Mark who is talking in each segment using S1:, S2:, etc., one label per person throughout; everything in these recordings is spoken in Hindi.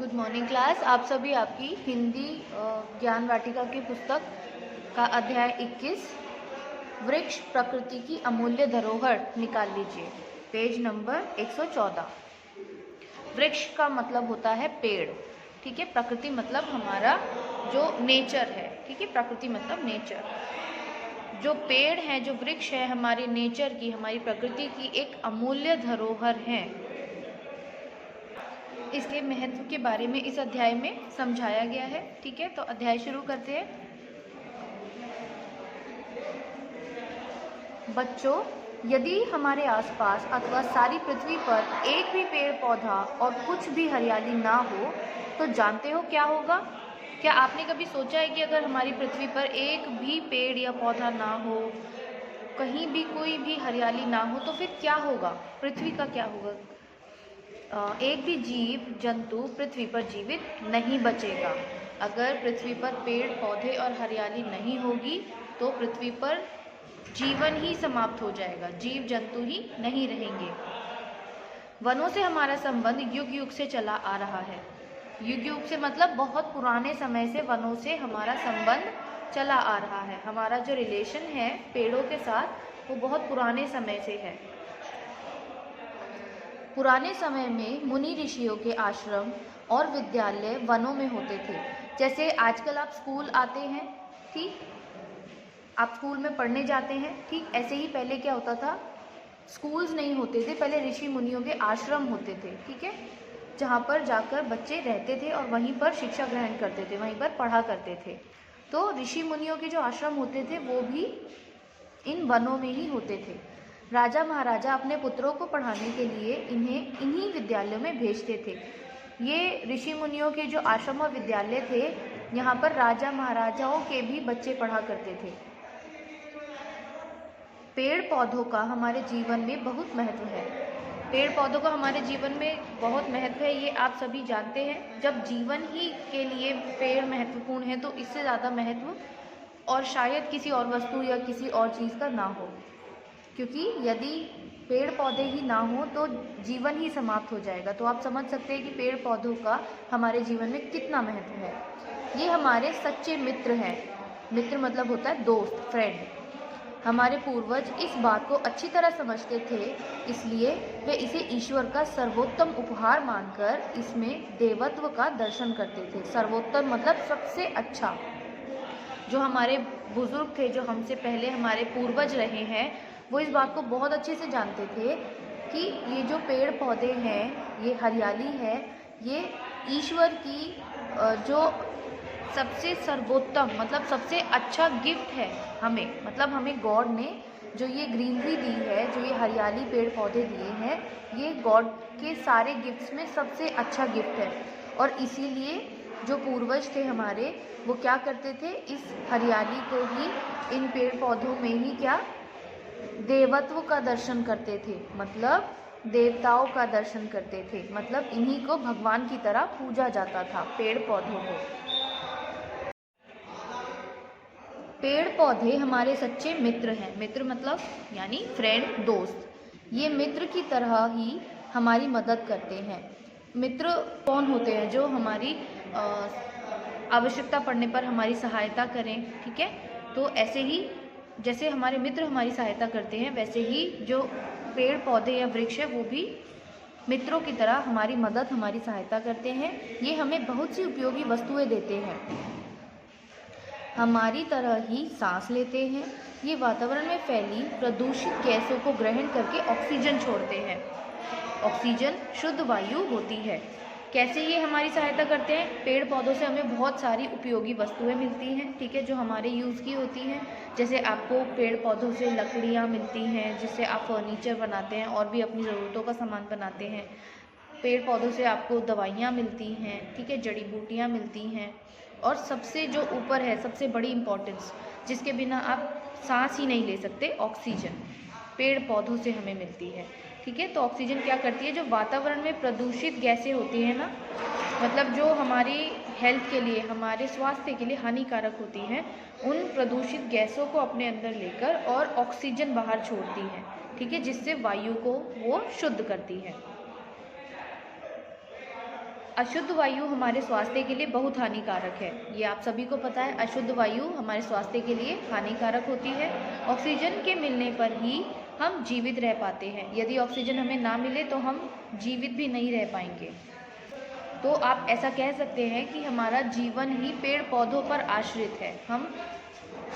S1: Good morning class. आप सभी आपकी हिंदी ज्ञान वाटिका की पुस्तक का अध्याय 21 वृक्ष प्रकृति की अमूल्य धरोहर निकाल लीजिए। Page number 114। वृक्ष का मतलब होता है पेड़, ठीक है। प्रकृति मतलब हमारा जो नेचर है, ठीक है। प्रकृति मतलब नेचर। जो पेड़ है, जो वृक्ष है, हमारे नेचर की, हमारी प्रकृति की एक अमूल्य धरोहर है। इसके महत्व के बारे में इस अध्याय में समझाया गया है, ठीक है। तो अध्याय शुरू करते हैं। बच्चों, यदि हमारे आसपास अथवा सारी पृथ्वी पर एक भी पेड़ पौधा और कुछ भी हरियाली ना हो तो जानते हो क्या होगा? क्या आपने कभी सोचा है कि अगर हमारी पृथ्वी पर एक भी पेड़ या पौधा ना हो, कहीं भी कोई भी हरियाली ना हो, तो फिर क्या होगा? पृथ्वी का क्या होगा? एक भी जीव जंतु पृथ्वी पर जीवित नहीं बचेगा। अगर पृथ्वी पर पेड़ पौधे और हरियाली नहीं होगी तो पृथ्वी पर जीवन ही समाप्त हो जाएगा, जीव जंतु ही नहीं रहेंगे। वनों से हमारा संबंध युग युग से चला आ रहा है। युग युग से मतलब बहुत पुराने समय से वनों से हमारा संबंध चला आ रहा है। हमारा जो रिलेशन है पेड़ों के साथ वो बहुत पुराने समय से है। पुराने समय में मुनि ऋषियों के आश्रम और विद्यालय वनों में होते थे। जैसे आजकल आप स्कूल आते हैं, ठीक, आप स्कूल में पढ़ने जाते हैं, ठीक ऐसे ही पहले क्या होता था, स्कूल्स नहीं होते थे, पहले ऋषि मुनियों के आश्रम होते थे, ठीक है, जहाँ पर जाकर बच्चे रहते थे और वहीं पर शिक्षा ग्रहण करते थे, वहीं पर पढ़ा करते थे। तो ऋषि मुनियों के जो आश्रम होते थे वो भी इन वनों में ही होते थे। राजा महाराजा अपने पुत्रों को पढ़ाने के लिए इन्हें इन्हीं विद्यालयों में भेजते थे। ये ऋषि मुनियों के जो आश्रम और विद्यालय थे, यहाँ पर राजा महाराजाओं के भी बच्चे पढ़ा करते थे। पेड़ पौधों का हमारे जीवन में बहुत महत्व है। पेड़ पौधों का हमारे जीवन में बहुत महत्व है, ये आप सभी जानते हैं। जब जीवन ही के लिए पेड़ महत्वपूर्ण है तो इससे ज़्यादा महत्व और शायद किसी और वस्तु या किसी और चीज़ का ना हो, क्योंकि यदि पेड़ पौधे ही ना हो तो जीवन ही समाप्त हो जाएगा। तो आप समझ सकते हैं कि पेड़ पौधों का हमारे जीवन में कितना महत्व है। ये हमारे सच्चे मित्र हैं। मित्र मतलब होता है दोस्त, फ्रेंड। हमारे पूर्वज इस बात को अच्छी तरह समझते थे, इसलिए वे इसे ईश्वर का सर्वोत्तम उपहार मानकर इसमें देवत्व का दर्शन करते थे। सर्वोत्तम मतलब सबसे अच्छा। जो हमारे बुजुर्ग थे, जो हमसे पहले हमारे पूर्वज रहे हैं, वो इस बात को बहुत अच्छे से जानते थे कि ये जो पेड़ पौधे हैं, ये हरियाली है, ये ईश्वर की जो सबसे सर्वोत्तम मतलब सबसे अच्छा गिफ्ट है हमें। मतलब हमें गॉड ने जो ये ग्रीनरी दी है, जो ये हरियाली पेड़ पौधे दिए हैं, ये गॉड के सारे गिफ्ट्स में सबसे अच्छा गिफ्ट है। और इसीलिए जो पूर्वज थे हमारे, वो क्या करते थे, इस हरियाली को ही, इन पेड़ पौधों में ही क्या, देवत्व का दर्शन करते थे, मतलब देवताओं का दर्शन करते थे। मतलब इन्हीं को भगवान की तरह पूजा जाता था, पेड़ पौधों को। पेड़ पौधे हमारे सच्चे मित्र हैं। मित्र मतलब यानी फ्रेंड, दोस्त। ये मित्र की तरह ही हमारी मदद करते हैं। मित्र कौन होते हैं? जो हमारी आवश्यकता पड़ने पर हमारी सहायता करें, ठीक है। तो ऐसे ही जैसे हमारे मित्र हमारी सहायता करते हैं, वैसे ही जो पेड़ पौधे या वृक्ष है वो भी मित्रों की तरह हमारी मदद, हमारी सहायता करते हैं। ये हमें बहुत सी उपयोगी वस्तुएं देते हैं, हमारी तरह ही सांस लेते हैं। ये वातावरण में फैली प्रदूषित गैसों को ग्रहण करके ऑक्सीजन छोड़ते हैं। ऑक्सीजन शुद्ध वायु होती है। कैसे ये हमारी सहायता करते हैं? पेड़ पौधों से हमें बहुत सारी उपयोगी वस्तुएं मिलती हैं, ठीक है, जो हमारे यूज़ की होती हैं। जैसे आपको पेड़ पौधों से लकड़ियाँ मिलती हैं, जिससे आप फर्नीचर बनाते हैं और भी अपनी ज़रूरतों का सामान बनाते हैं। पेड़ पौधों से आपको दवाइयाँ मिलती हैं, ठीक है, जड़ी बूटियाँ मिलती हैं। और सबसे जो ऊपर है, सबसे बड़ी इम्पोर्टेंस, जिसके बिना आप सांस ही नहीं ले सकते, ऑक्सीजन पेड़ पौधों से हमें मिलती है, ठीक है। तो ऑक्सीजन क्या करती है? जो वातावरण में प्रदूषित गैसें होती हैं ना, मतलब जो हमारी हेल्थ के लिए, हमारे स्वास्थ्य के लिए हानिकारक होती हैं, उन प्रदूषित गैसों को अपने अंदर लेकर और ऑक्सीजन बाहर छोड़ती हैं, ठीक है, जिससे वायु को वो शुद्ध करती है। अशुद्ध वायु हमारे स्वास्थ्य के लिए बहुत हानिकारक है। ये आप सभी को पता है, अशुद्ध वायु हमारे स्वास्थ्य के लिए हानिकारक होती है। ऑक्सीजन के मिलने पर ही हम जीवित रह पाते हैं। यदि ऑक्सीजन हमें ना मिले तो हम जीवित भी नहीं रह पाएंगे। तो आप ऐसा कह सकते हैं कि हमारा जीवन ही पेड़ पौधों पर आश्रित है। हम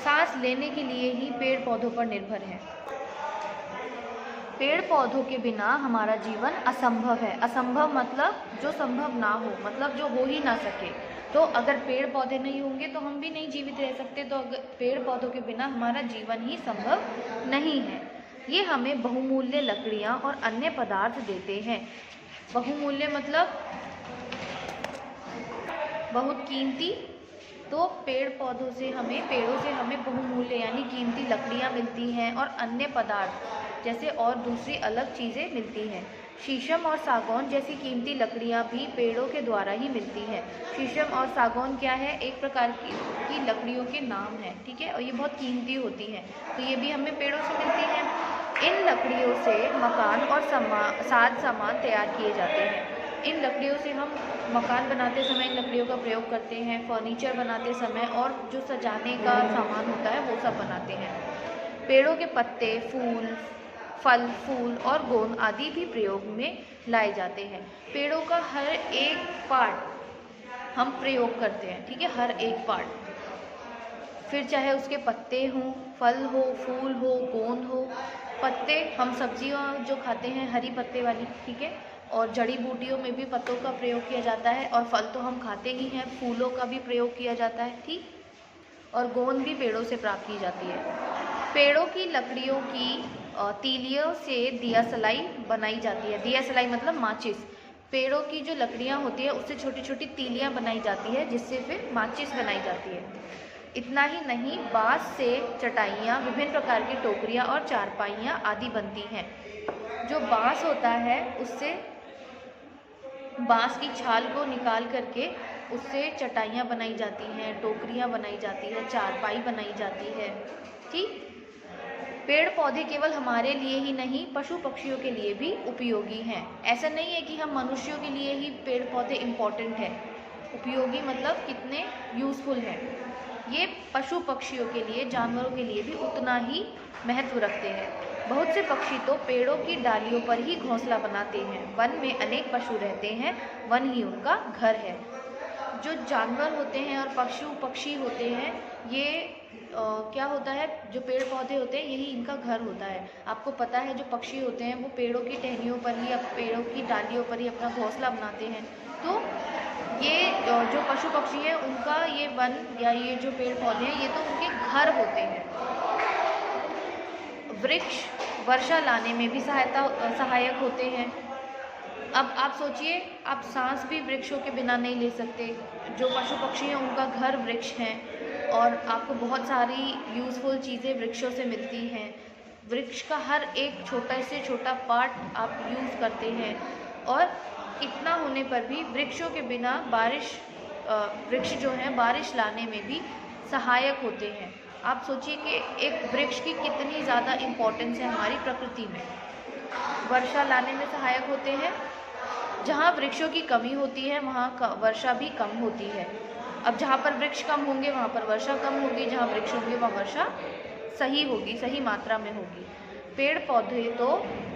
S1: सांस लेने के लिए ही पेड़ पौधों पर निर्भर हैं। पेड़ पौधों के बिना हमारा जीवन असंभव है। असंभव मतलब जो संभव ना हो, मतलब जो हो ही ना सके। तो अगर पेड़ पौधे नहीं होंगे तो हम भी नहीं जीवित रह सकते। तो अगर पेड़ पौधों के बिना हमारा जीवन ही संभव नहीं है। ये हमें बहुमूल्य लकड़ियाँ और अन्य पदार्थ देते हैं। बहुमूल्य मतलब बहुत कीमती। तो पेड़ों से हमें बहुमूल्य यानी कीमती लकड़ियाँ मिलती हैं और अन्य पदार्थ जैसे और दूसरी अलग चीज़ें मिलती हैं। शीशम और सागौन जैसी कीमती लकड़ियाँ भी पेड़ों के द्वारा ही मिलती हैं। शीशम और सागौन क्या है? एक प्रकार की लकड़ियों के नाम हैं, ठीक है, और ये बहुत कीमती होती हैं। तो ये भी हमें पेड़ों से मिलती हैं। इन लकड़ियों से मकान और साज सामान तैयार किए जाते हैं। इन लकड़ियों से हम मकान बनाते समय इन लकड़ियों का प्रयोग करते हैं, फर्नीचर बनाते समय और जो सजाने का सामान होता है वो सब बनाते हैं। पेड़ों के पत्ते, फल, फूल और गोंद आदि भी प्रयोग में लाए जाते हैं। पेड़ों का हर एक पार्ट हम प्रयोग करते हैं, ठीक है, हर एक पार्ट। फिर चाहे उसके पत्ते हों, फल हो, फूल हो, गोंद हो। पत्ते हम सब्जियां जो खाते हैं हरी पत्ते वाली, ठीक है, और जड़ी बूटियों में भी पत्तों का प्रयोग किया जाता है। और फल तो हम खाते ही हैं, फूलों का भी प्रयोग किया जाता है, ठीक, और गोंद भी पेड़ों से प्राप्त की जाती है। पेड़ों की लकड़ियों की तीलियों से दिया सलाई बनाई जाती है। दिया सलाई मतलब माचिस। पेड़ों की जो लकड़ियाँ होती है उससे छोटी छोटी तीलियाँ बनाई जाती है जिससे फिर माचिस बनाई जाती है। इतना ही नहीं, बाँस से चटाइयाँ, विभिन्न प्रकार की टोकरियाँ और चारपाइयाँ आदि बनती हैं। जो बाँस होता है उससे बाँस की छाल को निकाल करके उससे चटाइयाँ बनाई जाती हैं, टोकरियाँ बनाई जाती है, चारपाई बनाई जाती है, ठीक। पेड़ पौधे केवल हमारे लिए ही नहीं, पशु पक्षियों के लिए भी उपयोगी हैं। ऐसा नहीं है कि हम मनुष्यों के लिए ही पेड़ पौधे इम्पोर्टेंट हैं। उपयोगी मतलब कितने यूज़फुल हैं। ये पशु पक्षियों के लिए, जानवरों के लिए भी उतना ही महत्व रखते हैं। बहुत से पक्षी तो पेड़ों की डालियों पर ही घोंसला बनाते हैं। वन में अनेक पशु रहते हैं, वन ही उनका घर है। जो जानवर होते हैं और पक्षी होते हैं, ये क्या होता है, जो पेड़ पौधे होते हैं यही इनका घर होता है। आपको पता है जो पक्षी होते हैं वो पेड़ों की टहनियों पर ही, पेड़ों की डालियों पर ही अपना घोंसला बनाते हैं। तो ये जो पशु पक्षी हैं उनका ये वन या ये जो पेड़ पौधे हैं ये तो उनके घर होते हैं। वृक्ष वर्षा लाने में भी सहायक होते हैं। अब आप सोचिए, आप सांस भी वृक्षों के बिना नहीं ले सकते। जो पशु पक्षी हैं उनका घर वृक्ष हैं और आपको बहुत सारी यूज़फुल चीज़ें वृक्षों से मिलती हैं। वृक्ष का हर एक छोटा से छोटा पार्ट आप यूज़ करते हैं और इतना होने पर भी वृक्षों के बिना वृक्ष जो हैं बारिश लाने में भी सहायक होते हैं। आप सोचिए कि एक वृक्ष की कितनी ज़्यादा इम्पोर्टेंस है हमारी प्रकृति में। वर्षा लाने में सहायक होते हैं। जहाँ वृक्षों की कमी होती है वहाँ वर्षा भी कम होती है। अब जहाँ पर वृक्ष कम होंगे वहाँ पर वर्षा कम होगी, जहाँ वृक्ष होंगे वहाँ वर्षा सही होगी, सही मात्रा में होगी। पेड़ पौधे तो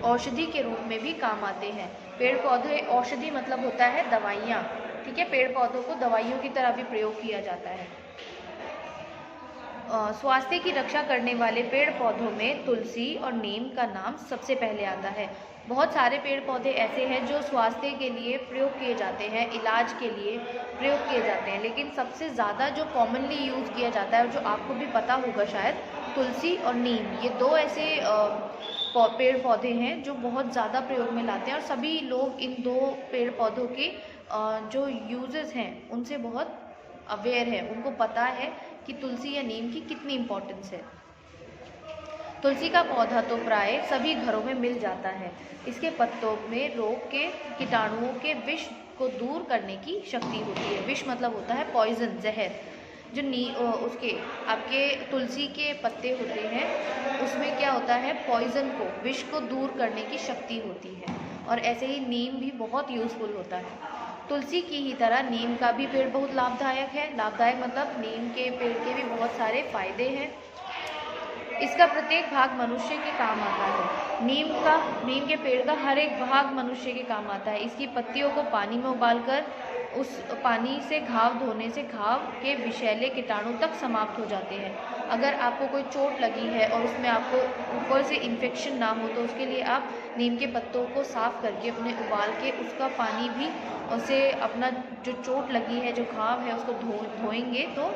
S1: औषधि के रूप में भी काम आते हैं। पेड़ पौधे, औषधि मतलब होता है दवाइयाँ, ठीक है। पेड़ पौधों को दवाइयों की तरह भी प्रयोग किया जाता है। स्वास्थ्य की रक्षा करने वाले पेड़ पौधों में तुलसी और नीम का नाम सबसे पहले आता है। बहुत सारे पेड़ पौधे ऐसे हैं जो स्वास्थ्य के लिए प्रयोग किए जाते हैं, इलाज के लिए प्रयोग किए जाते हैं, लेकिन सबसे ज़्यादा जो कॉमनली यूज़ किया जाता है, जो आपको भी पता होगा शायद, तुलसी और नीम, ये दो ऐसे पेड़ पौधे हैं जो बहुत ज़्यादा प्रयोग में लाते हैं और सभी लोग इन दो पेड़ पौधों के जो यूजेस हैं उनसे बहुत अवेयर है। उनको पता है कि तुलसी या नीम की कितनी इम्पोर्टेंस है। तुलसी का पौधा तो प्राय सभी घरों में मिल जाता है। इसके पत्तों में रोग के कीटाणुओं के विष को दूर करने की शक्ति होती है। विष मतलब होता है पॉइजन, जहर। जो उसके आपके तुलसी के पत्ते होते हैं उसमें क्या होता है, पॉइजन को, विष को दूर करने की शक्ति होती है। और ऐसे ही नीम भी बहुत यूज़फुल होता है। तुलसी की ही तरह नीम का भी पेड़ बहुत लाभदायक है। लाभदायक मतलब नीम के पेड़ के भी बहुत सारे फायदे हैं। इसका प्रत्येक भाग मनुष्य के काम आता है। नीम के पेड़ का हर एक भाग मनुष्य के काम आता है। इसकी पत्तियों को पानी में उबालकर उस पानी से घाव धोने से घाव के विषैले कीटाणु तक समाप्त हो जाते हैं। अगर आपको कोई चोट लगी है और उसमें आपको ऊपर से इन्फेक्शन ना हो तो उसके लिए आप नीम के पत्तों को साफ़ करके अपने उबाल के उसका पानी भी उसे अपना जो चोट लगी है, जो घाव है, उसको धोएंगे तो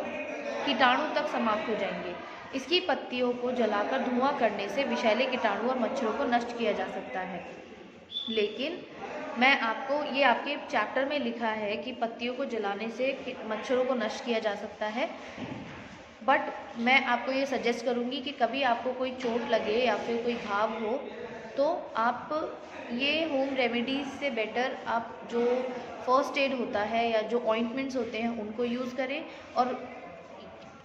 S1: कीटाणु तक समाप्त हो जाएंगे। इसकी पत्तियों को जलाकर धुआं करने से विषैले कीटाणु और मच्छरों को नष्ट किया जा सकता है। लेकिन मैं आपको ये आपके चैप्टर में लिखा है कि पत्तियों को जलाने से मच्छरों को नष्ट किया जा सकता है, बट मैं आपको ये सजेस्ट करूँगी कि कभी आपको कोई चोट लगे या फिर कोई घाव हो तो आप ये होम रेमेडीज़ से बेटर आप जो फर्स्ट एड होता है या जो ऑइंटमेंट्स होते हैं उनको यूज़ करें और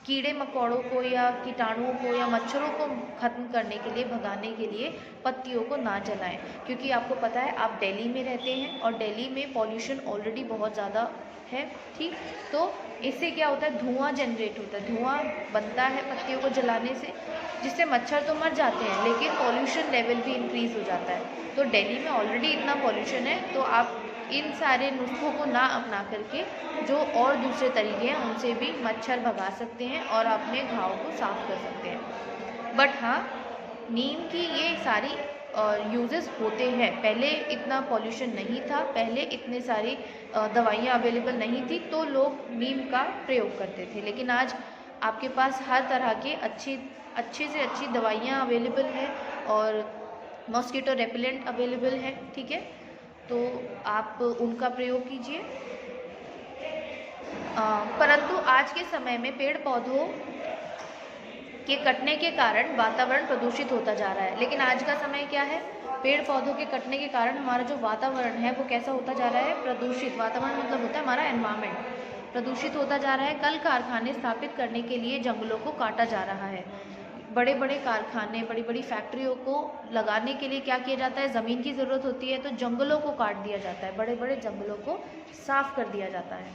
S1: कीड़े मकोड़ों को या कीटाणुओं को या मच्छरों को ख़त्म करने के लिए, भगाने के लिए पत्तियों को ना जलाएं। क्योंकि आपको पता है आप दिल्ली में रहते हैं और दिल्ली में पॉल्यूशन ऑलरेडी बहुत ज़्यादा है, ठीक। तो इससे क्या होता है, धुआं जनरेट होता है, धुआं बनता है पत्तियों को जलाने से, जिससे मच्छर तो मर जाते हैं लेकिन पॉल्यूशन लेवल भी इंक्रीज़ हो जाता है। तो दिल्ली में ऑलरेडी इतना पॉल्यूशन है, तो आप इन सारे नुस्खों को ना अपना करके जो और दूसरे तरीके हैं उनसे भी मच्छर भगा सकते हैं और अपने घाव को साफ़ कर सकते हैं। बट हाँ, नीम की ये सारी यूजेस होते हैं। पहले इतना पॉल्यूशन नहीं था, पहले इतने सारी दवाइयाँ अवेलेबल नहीं थी तो लोग नीम का प्रयोग करते थे, लेकिन आज आपके पास हर तरह के अच्छे से अच्छी दवाइयाँ अवेलेबल है और मॉस्किटो रेपेलेंट अवेलेबल है, ठीक है। तो आप उनका प्रयोग कीजिए। परंतु आज के समय में पेड़ पौधों के कटने के कारण वातावरण प्रदूषित होता जा रहा है। लेकिन आज का समय क्या है, पेड़ पौधों के कटने के कारण हमारा जो वातावरण है वो कैसा होता जा रहा है, प्रदूषित। वातावरण मतलब होता है हमारा एनवायरनमेंट, प्रदूषित होता जा रहा है। कल कारखाने स्थापित करने के लिए जंगलों को काटा जा रहा है। बड़े बड़े कारखाने, बड़ी बड़ी फैक्ट्रियों को लगाने के लिए क्या किया जाता है, ज़मीन की ज़रूरत होती है तो जंगलों को काट दिया जाता है, बड़े बड़े जंगलों को साफ़ कर दिया जाता है,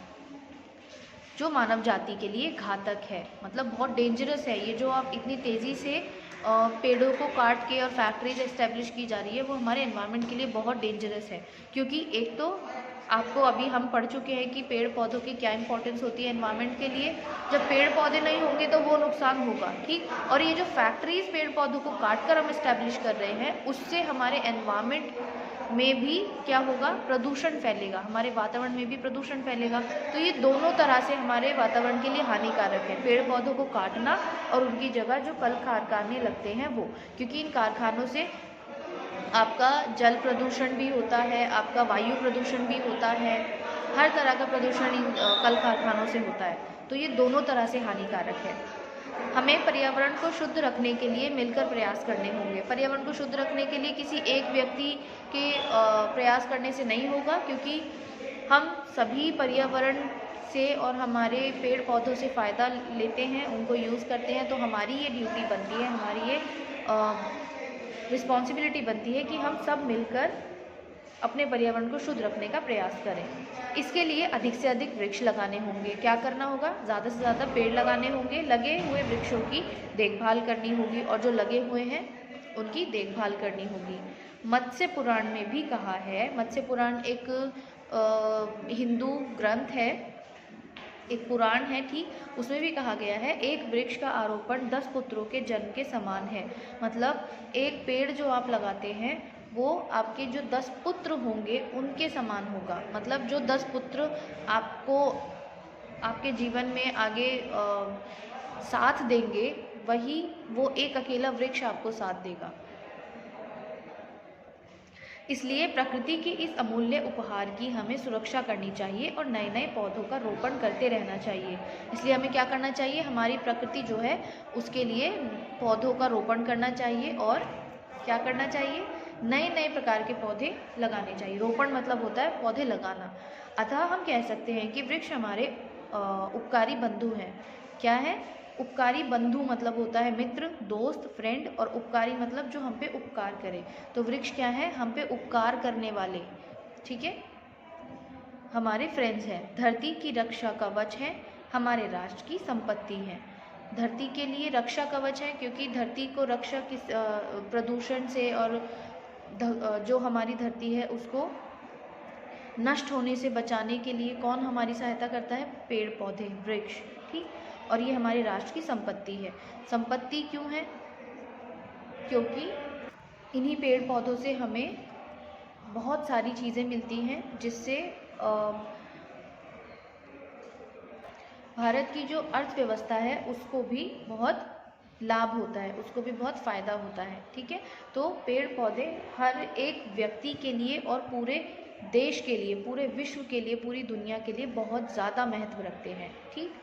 S1: जो मानव जाति के लिए घातक है। मतलब बहुत डेंजरस है ये जो आप इतनी तेज़ी से पेड़ों को काट के और फैक्ट्रीज एस्टेब्लिश की जा रही है, वो हमारे एनवायरनमेंट के लिए बहुत डेंजरस है। क्योंकि एक तो आपको अभी हम पढ़ चुके हैं कि पेड़ पौधों की क्या इंपॉर्टेंस होती है एनवायरनमेंट के लिए। जब पेड़ पौधे नहीं होंगे तो वो नुकसान होगा, ठीक। और ये जो फैक्ट्रीज पेड़ पौधों को काट कर हम इस्टेब्लिश कर रहे हैं, उससे हमारे एनवायरनमेंट में भी क्या होगा, प्रदूषण फैलेगा, हमारे वातावरण में भी प्रदूषण फैलेगा। तो ये दोनों तरह से हमारे वातावरण के लिए हानिकारक है, पेड़ पौधों को काटना और उनकी जगह जो कल कारखाने लगते हैं वो। क्योंकि इन कारखानों से आपका जल प्रदूषण भी होता है, आपका वायु प्रदूषण भी होता है, हर तरह का प्रदूषण इन कल कारखानों से होता है। तो ये दोनों तरह से हानिकारक है। हमें पर्यावरण को शुद्ध रखने के लिए मिलकर प्रयास करने होंगे। पर्यावरण को शुद्ध रखने के लिए किसी एक व्यक्ति के प्रयास करने से नहीं होगा, क्योंकि हम सभी पर्यावरण से और हमारे पेड़ पौधों से फ़ायदा लेते हैं, उनको यूज़ करते हैं। तो हमारी ये ड्यूटी बनती है, हमारी ये रिस्पॉन्सिबिलिटी बनती है कि हम सब मिलकर अपने पर्यावरण को शुद्ध रखने का प्रयास करें। इसके लिए अधिक से अधिक वृक्ष लगाने होंगे। क्या करना होगा, ज़्यादा से ज़्यादा पेड़ लगाने होंगे, लगे हुए वृक्षों की देखभाल करनी होगी और जो लगे हुए हैं उनकी देखभाल करनी होगी। मत्स्य पुराण में भी कहा है, मत्स्य पुराण एक हिंदू ग्रंथ है, एक पुराण है, ठीक। उसमें भी कहा गया है, एक वृक्ष का आरोपण 10 पुत्रों के जन्म के समान है। मतलब एक पेड़ जो आप लगाते हैं वो आपके जो 10 पुत्र होंगे उनके समान होगा। मतलब जो 10 पुत्र आपको आपके जीवन में आगे साथ देंगे, वही वो एक अकेला वृक्ष आपको साथ देगा। इसलिए प्रकृति के इस अमूल्य उपहार की हमें सुरक्षा करनी चाहिए और नए नए पौधों का रोपण करते रहना चाहिए। इसलिए हमें क्या करना चाहिए, हमारी प्रकृति जो है उसके लिए पौधों का रोपण करना चाहिए और क्या करना चाहिए, नए नए प्रकार के पौधे लगाने चाहिए। रोपण मतलब होता है पौधे लगाना। अतः हम कह सकते हैं कि वृक्ष हमारे उपकारी बंधु हैं। क्या है, उपकारी बंधु मतलब होता है मित्र, दोस्त, फ्रेंड, और उपकारी मतलब जो हम पे उपकार करे। तो वृक्ष क्या है, हम पे उपकार करने वाले, ठीक है। हमारे फ्रेंड्स हैं। धरती की रक्षा कवच है, हमारे राष्ट्र की संपत्ति है। धरती के लिए रक्षा कवच है क्योंकि धरती को रक्षा किस प्रदूषण से और जो हमारी धरती है उसको नष्ट होने से बचाने के लिए कौन हमारी सहायता करता है? पेड़ पौधे, वृक्ष। ठीक। और ये हमारे राष्ट्र की संपत्ति है। संपत्ति क्यों है? क्योंकि इन्हीं पेड़ पौधों से हमें बहुत सारी चीज़ें मिलती हैं जिससे भारत की जो अर्थव्यवस्था है उसको भी बहुत लाभ होता है, उसको भी बहुत फ़ायदा होता है। ठीक है। तो पेड़ पौधे हर एक व्यक्ति के लिए और पूरे देश के लिए, पूरे विश्व के लिए, पूरी दुनिया के लिए बहुत ज़्यादा महत्व रखते हैं। ठीक।